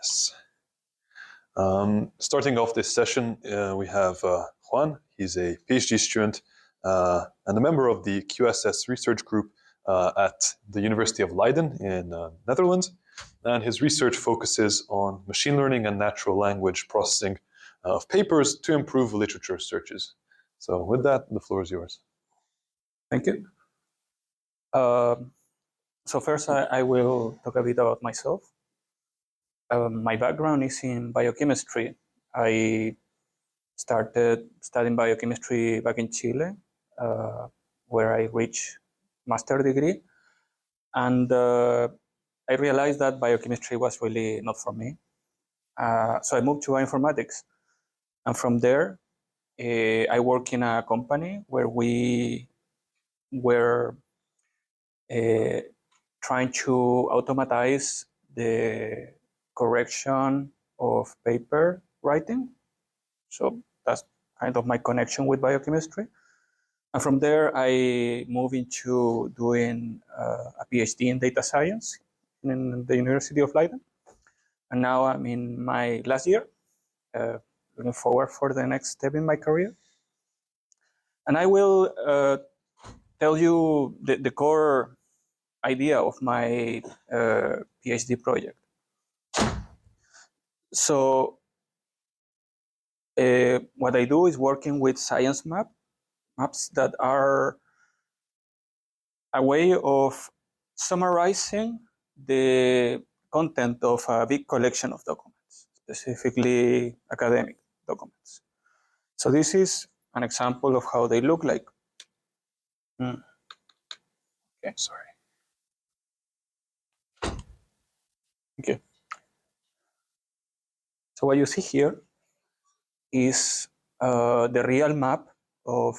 Yes. Starting off this session, we have Juan. He's a PhD student and a member of the QSS research group at the University of Leiden in Netherlands. And his research focuses on machine learning and natural language processing of papers to improve literature searches. So with that, the floor is yours. Thank you. So first, I will talk a bit about myself. My background is in biochemistry. I started studying biochemistry back in Chile, where I reached master's degree. And I realized that biochemistry was really not for me. So I moved to bioinformatics. And from there, I work in a company where we were trying to automatize the correction of paper writing. So that's kind of my connection with biochemistry. And from there, I moved into doing a PhD in data science in the University of Leiden. And now I'm in my last year, looking forward for the next step in my career. And I will tell you the core idea of my PhD project. So what I do is working with science maps that are a way of summarizing the content of a big collection of documents, specifically academic documents. So this is an example of how they look like. Okay, sorry. Okay. So what you see here is the real map of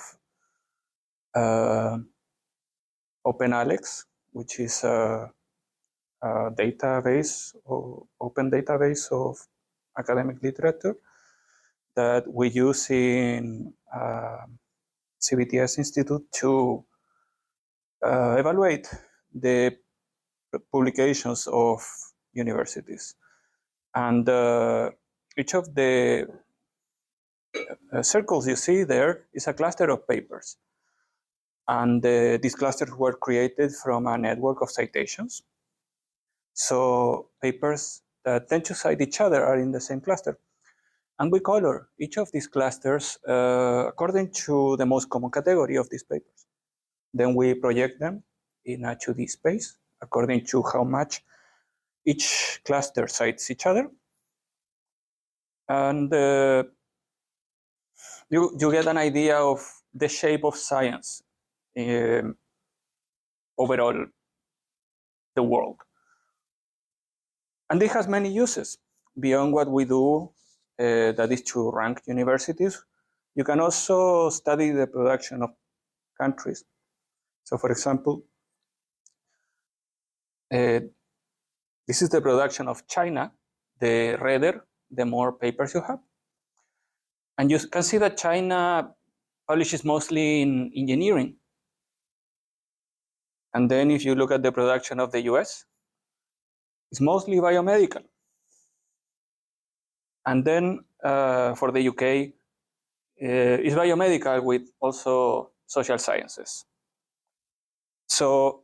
OpenAlex, which is a database or open database of academic literature that we use in CBTS Institute to evaluate the publications of universities. And each of the circles you see there is a cluster of papers. And these clusters were created from a network of citations. So papers that tend to cite each other are in the same cluster. And we color each of these clusters according to the most common category of these papers. Then we project them in a 2D space according to how much each cluster cites each other. And you get an idea of the shape of science overall the world. And it has many uses beyond what we do, that is to rank universities. You can also study the production of countries. So for example, this is the production of China. The redder, the more papers you have. And you can see that China publishes mostly in engineering. And then if you look at the production of the US, it's mostly biomedical. And then for the UK, it's biomedical with also social sciences. So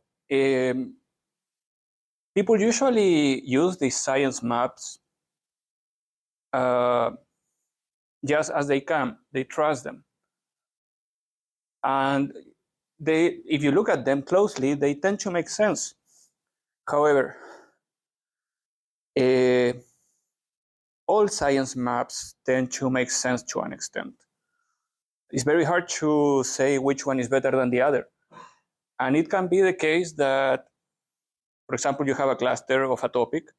people usually use these science maps just as they can. They trust them. And if you look at them closely, they tend to make sense. However, all science maps tend to make sense to an extent. It's very hard to say which one is better than the other. And it can be the case that, for example, you have a cluster of a topic,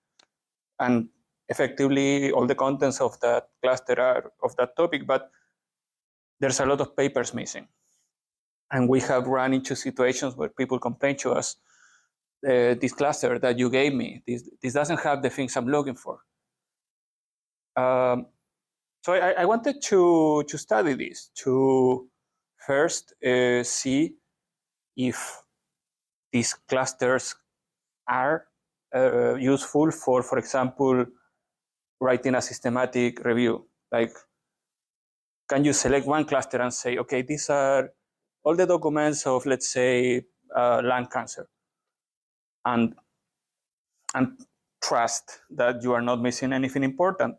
and effectively all the contents of that cluster are of that topic, but there's a lot of papers missing. And we have run into situations where people complain to us, this cluster that you gave me, this doesn't have the things I'm looking for. So I wanted to study this, to first see if these clusters are useful for example, writing a systematic review. Like, can you select one cluster and say, okay, these are all the documents of, let's say, lung cancer, and trust that you are not missing anything important.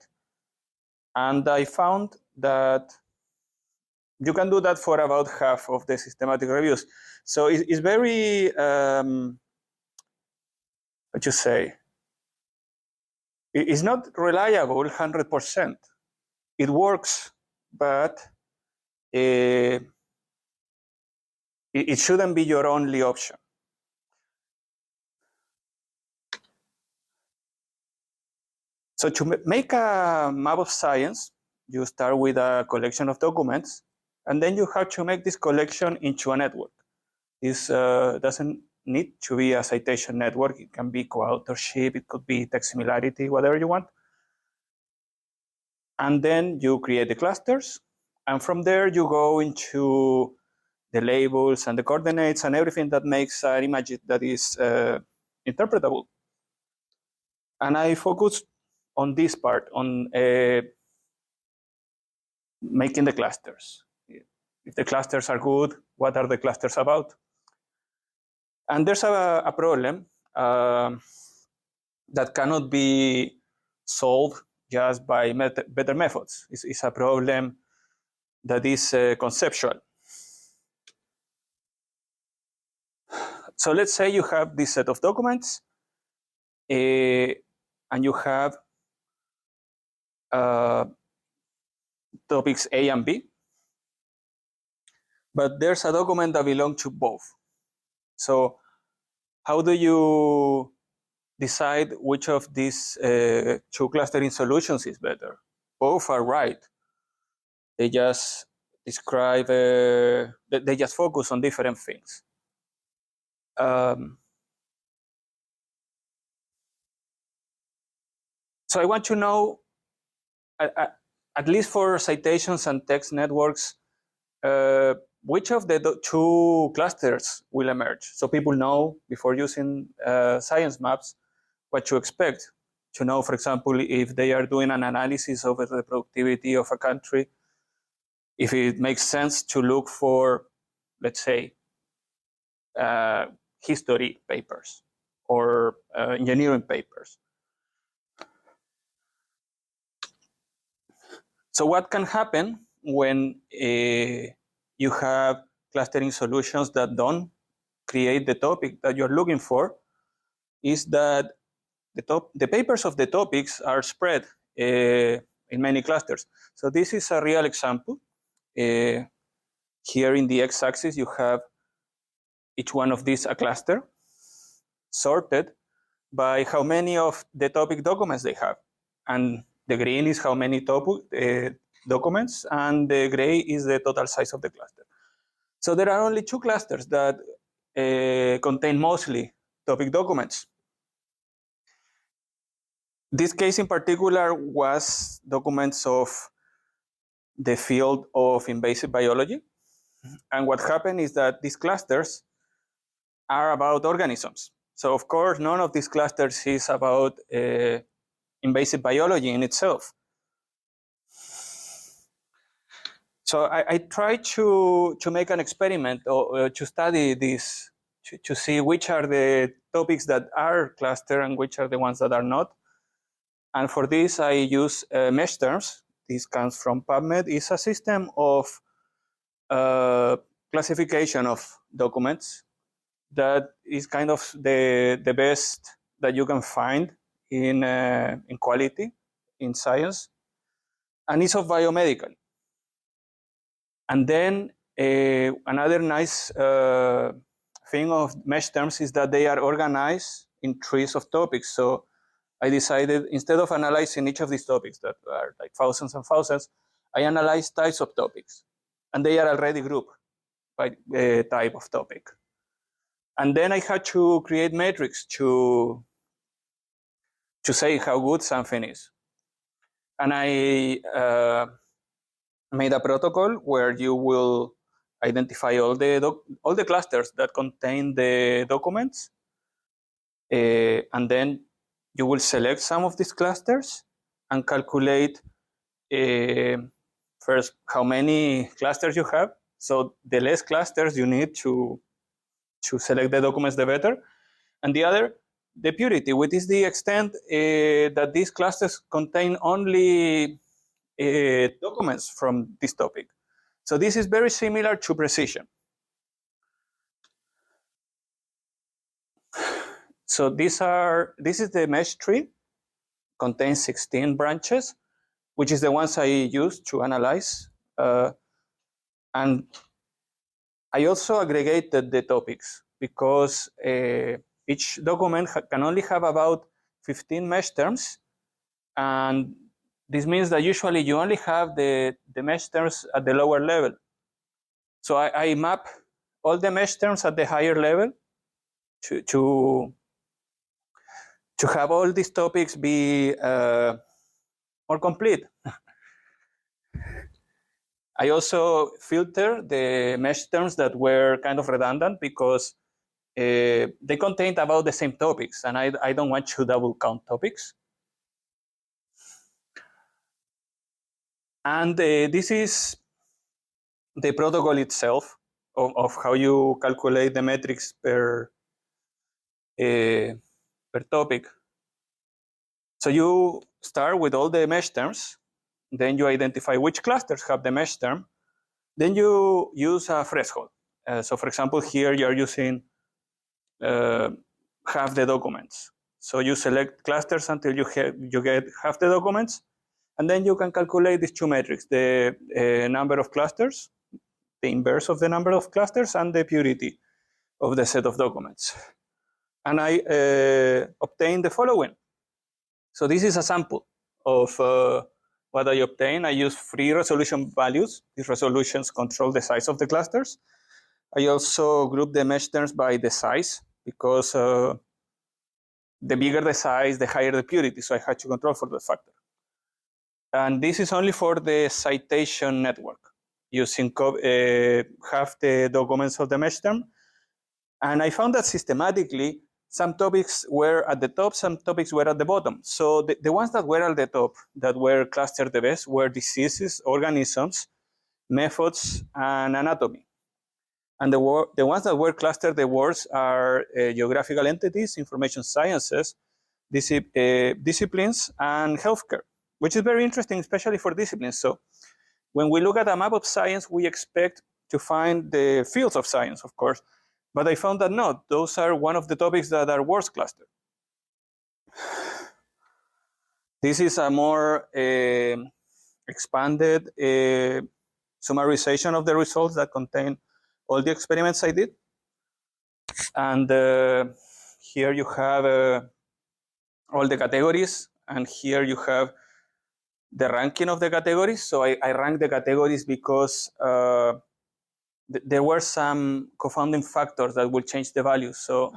And I found that you can do that for about half of the systematic reviews. So it's very, what you say, it's not reliable 100%. It works, but it shouldn't be your only option. So to make a map of science, you start with a collection of documents, and then you have to make this collection into a network. This doesn't need to be a citation network. It can be co-authorship, it could be text similarity, whatever you want. And then you create the clusters, and from there you go into the labels and the coordinates and everything that makes an image that is interpretable. And I focused on this part, on making the clusters. If the clusters are good, what are the clusters about? And there's a problem that cannot be solved just by better methods. It's a problem that is conceptual. So let's say you have this set of documents, and you have topics A and B, but there's a document that belongs to both. So how do you decide which of these two clustering solutions is better? Both are right. They just describe, they just focus on different things. So I want to know, at least for citations and text networks, which of the two clusters will emerge? So people know before using science maps what to expect. To know, for example, if they are doing an analysis of the productivity of a country, if it makes sense to look for, let's say, history papers or engineering papers. So what can happen when you have clustering solutions that don't create the topic that you're looking for is that the papers of the topics are spread in many clusters. So this is a real example. Here in the x-axis, you have each one of these a cluster sorted by how many of the topic documents they have. And the green is how many documents, and the gray is the total size of the cluster. So there are only two clusters that contain mostly topic documents. This case in particular was documents of the field of invasive biology. And what happened is that these clusters are about organisms. So of course, none of these clusters is about invasive biology in itself. So I tried to make an experiment or to study this, to see which are the topics that are clustered and which are the ones that are not. And for this, I use mesh terms. This comes from PubMed. It's a system of classification of documents that is kind of the best that you can find in quality in science, and it's of biomedical. And then another nice thing of mesh terms is that they are organized in trees of topics. So I decided, instead of analyzing each of these topics that are like thousands and thousands, I analyzed types of topics, and they are already grouped by type of topic. And then I had to create metrics to say how good something is. And I made a protocol where you will identify all the clusters that contain the documents, and then you will select some of these clusters, and calculate first how many clusters you have. So the less clusters you need to select the documents, the better. And the other, the purity, which is the extent that these clusters contain only documents from this topic. So this is very similar to precision. So this is the mesh tree, contains 16 branches, which is the ones I use to analyze. And I also aggregated the topics because each document can only have about 15 mesh terms. And this means that usually you only have the mesh terms at the lower level. So I map all the mesh terms at the higher level to have all these topics be more complete. I also filter the mesh terms that were kind of redundant because they contained about the same topics, and I don't want to double count topics. And this is the protocol itself of how you calculate the metrics per topic. So you start with all the mesh terms, then you identify which clusters have the mesh term, then you use a threshold. So for example, here you're using half the documents. So you select clusters until you get half the documents, and then you can calculate these two metrics, the number of clusters, the inverse of the number of clusters, and the purity of the set of documents. And I obtain the following. So this is a sample of what I obtain. I use 3 resolution values. These resolutions control the size of the clusters. I also group the mesh terms by the size because the bigger the size, the higher the purity. So I had to control for the factor. And this is only for the citation network, using half the documents of the mesh term. And I found that systematically, some topics were at the top, some topics were at the bottom. So the ones that were at the top, that were clustered the best, were diseases, organisms, methods, and anatomy. And the ones that were clustered the worst are geographical entities, information sciences, disciplines, and healthcare, which is very interesting, especially for disciplines. So when we look at a map of science, we expect to find the fields of science, of course, but I found that no, those are one of the topics that are worst clustered. This is a more expanded summarization of the results that contain all the experiments I did. And here you have all the categories, and here you have the ranking of the categories. So I rank the categories because there were some confounding factors that will change the values. So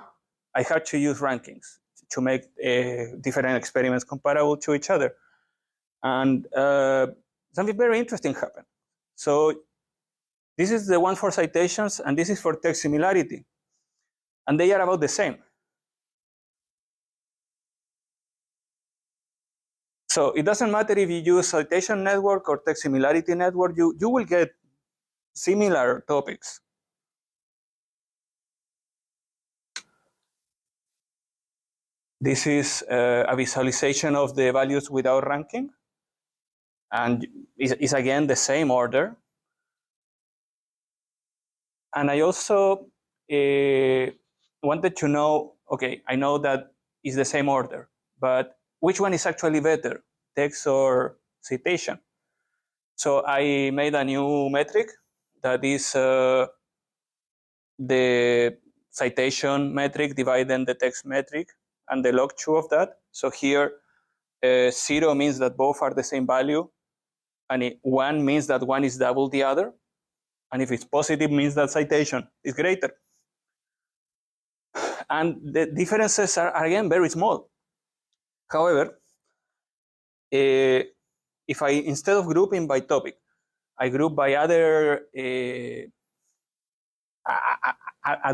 I had to use rankings to make different experiments comparable to each other. And something very interesting happened. So this is the one for citations, and this is for text similarity. And they are about the same. So it doesn't matter if you use citation network or text similarity network, you will get similar topics. This is a visualization of the values without ranking. And it's again the same order. And I also wanted to know, okay, I know that it's the same order, but which one is actually better, text or citation? So I made a new metric that is the citation metric dividing the text metric and the log 2 of that. So here 0 means that both are the same value, and 1 means that one is double the other. And if it's positive, means that citation is greater. And the differences are again very small. However, if I, instead of grouping by topic, I group by other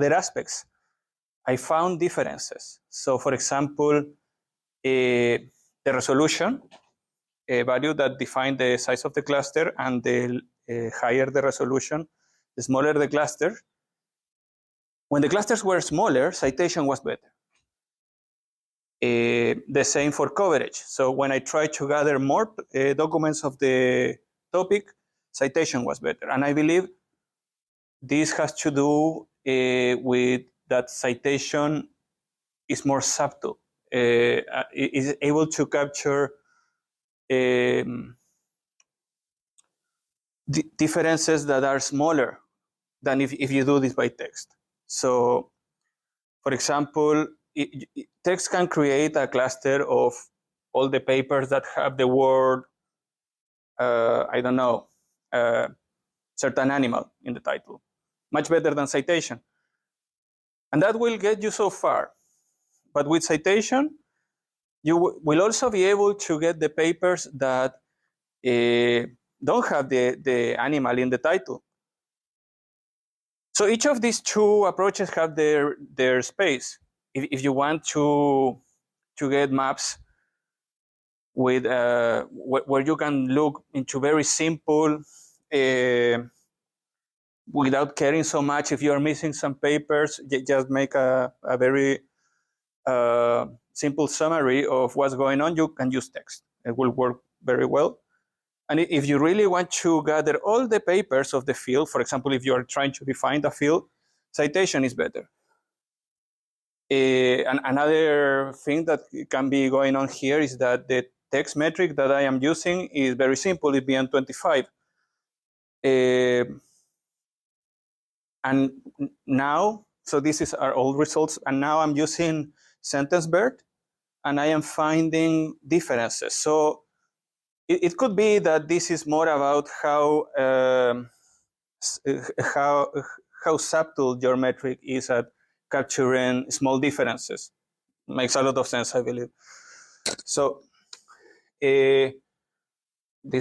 aspects, I found differences. So for example, the resolution value that define the size of the cluster, and the higher the resolution, the smaller the cluster. When the clusters were smaller, citation was better. The same for coverage. So when I tried to gather more documents of the topic, citation was better. And I believe this has to do with that citation is more subtle, is able to capture differences that are smaller than if you do this by text. So, for example, text can create a cluster of all the papers that have the word, I don't know, certain animal in the title, much better than citation. And that will get you so far. But with citation, you will also be able to get the papers that don't have the animal in the title. So each of these two approaches have their space. If you want to get maps with where you can look into very simple, without caring so much if you are missing some papers, just make a very simple summary of what's going on, you can use text. It will work very well. And if you really want to gather all the papers of the field, for example, if you are trying to define the field, citation is better. And another thing that can be going on here is that the text metric that I am using is very simple, it's BN25. And now, so this is our old results, and now I'm using SentenceBird, and I am finding differences. So it could be that this is more about how subtle your metric is at capturing small differences. Makes a lot of sense, I believe. So these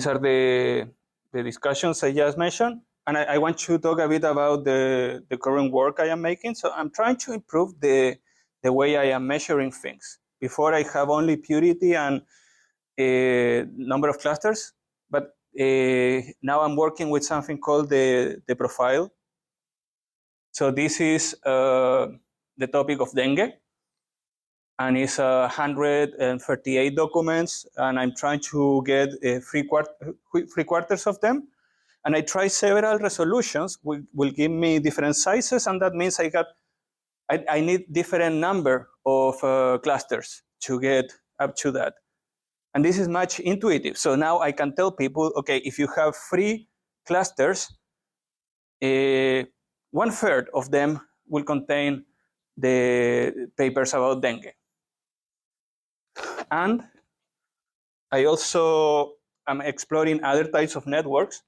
are the discussions I just mentioned. And I want to talk a bit about the current work I am making. So I'm trying to improve the way I am measuring things. Before I have only purity and number of clusters, but now I'm working with something called the profile. So this is the topic of dengue, and it's 138 documents, and I'm trying to get three quarters of them. And I try several resolutions, will give me different sizes, and that means I need different number of clusters to get up to that. And this is much intuitive. So now I can tell people, okay, if you have 3 clusters, 1/3 of them will contain the papers about dengue. And I also am exploring other types of networks.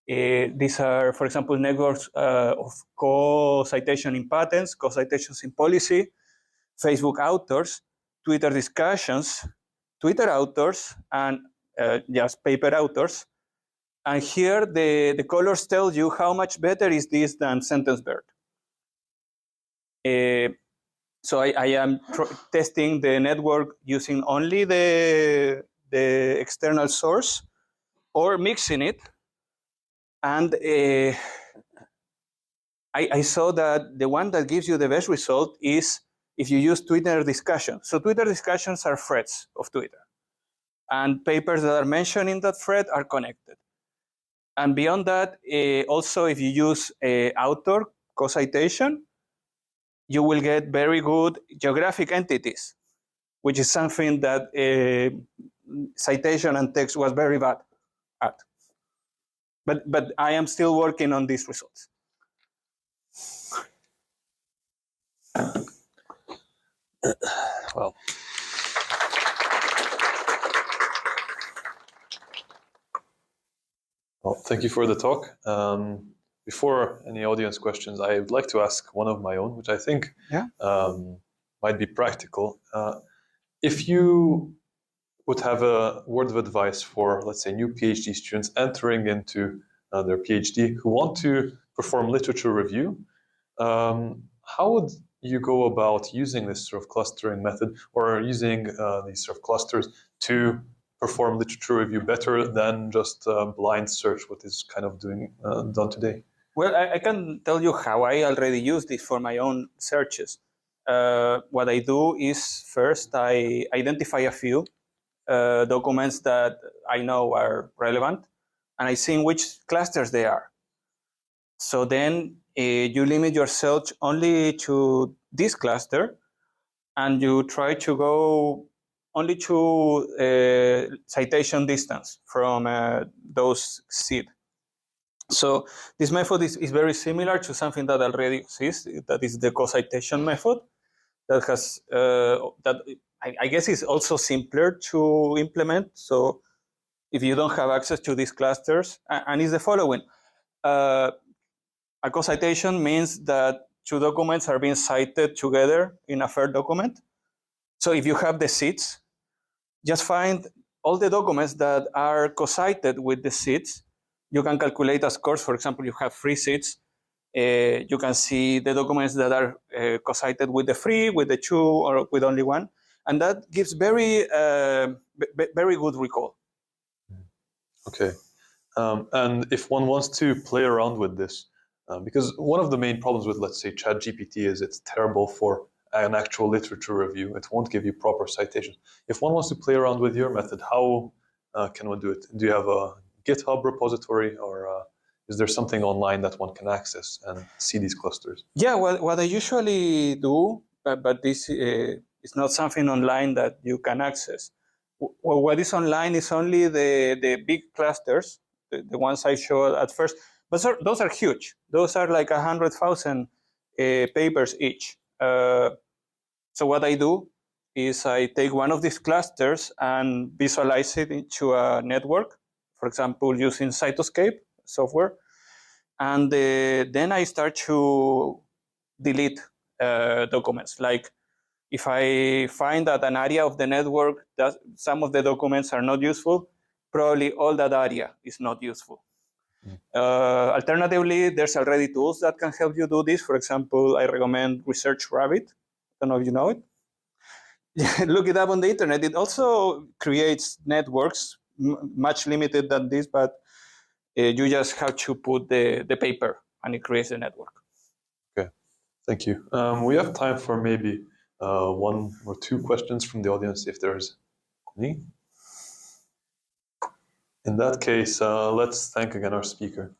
These are, for example, networks of co-citation in patents, co-citations in policy, Facebook authors, Twitter discussions, Twitter authors, and just paper authors. And here the colors tell you how much better is this than SentenceBird. So I am testing the network using only the external source or mixing it. And I saw that the one that gives you the best result is if you use Twitter discussions. So Twitter discussions are threads of Twitter. And papers that are mentioned in that thread are connected. And beyond that, also if you use author co-citation, you will get very good geographic entities, which is something that citation and text was very bad at. But I am still working on these results. Well, thank you for the talk. Before any audience questions, I would like to ask one of my own, which I think might be practical. If you would have a word of advice for, let's say, new PhD students entering into their PhD who want to perform literature review, how would you go about using this sort of clustering method or using these sort of clusters to perform literature review better than just blind search, what is kind of done today? Well, I can tell you how I already use this for my own searches. What I do is first I identify a few documents that I know are relevant, and I see in which clusters they are. So then you limit your search only to this cluster, and you try to go only to citation distance from those seed. So this method is very similar to something that already exists, that is the co-citation method, that has that I guess is also simpler to implement. So if you don't have access to these clusters, and it's the following. A co-citation means that two documents are being cited together in a third document. So if you have the seeds, just find all the documents that are co-cited with the seeds. You can calculate a score. For example, you have 3 seeds. You can see the documents that are co-cited with the 3, with the 2, or with only 1. And that gives very good recall. Okay. And if one wants to play around with this, because one of the main problems with, let's say, ChatGPT is it's terrible for an actual literature review. It won't give you proper citations. If one wants to play around with your method, how can one do it? Do you have a GitHub repository, or is there something online that one can access and see these clusters? Yeah, what I usually do, but this is not something online that you can access. What is online is only the big clusters, the ones I showed at first. But those are huge. Those are like 100,000 papers each. So what I do is I take one of these clusters and visualize it into a network, for example, using Cytoscape software. And then I start to delete documents. Like if I find that an area of the network that some of the documents are not useful, probably all that area is not useful. Alternatively, there's already tools that can help you do this. For example, I recommend Research Rabbit. I don't know if you know it. Look it up on the internet. It also creates networks, much limited than this, but you just have to put the paper and it creates a network. Okay, thank you. We have time for maybe 1 or 2 questions from the audience, if there's any. In that case, let's thank again our speaker.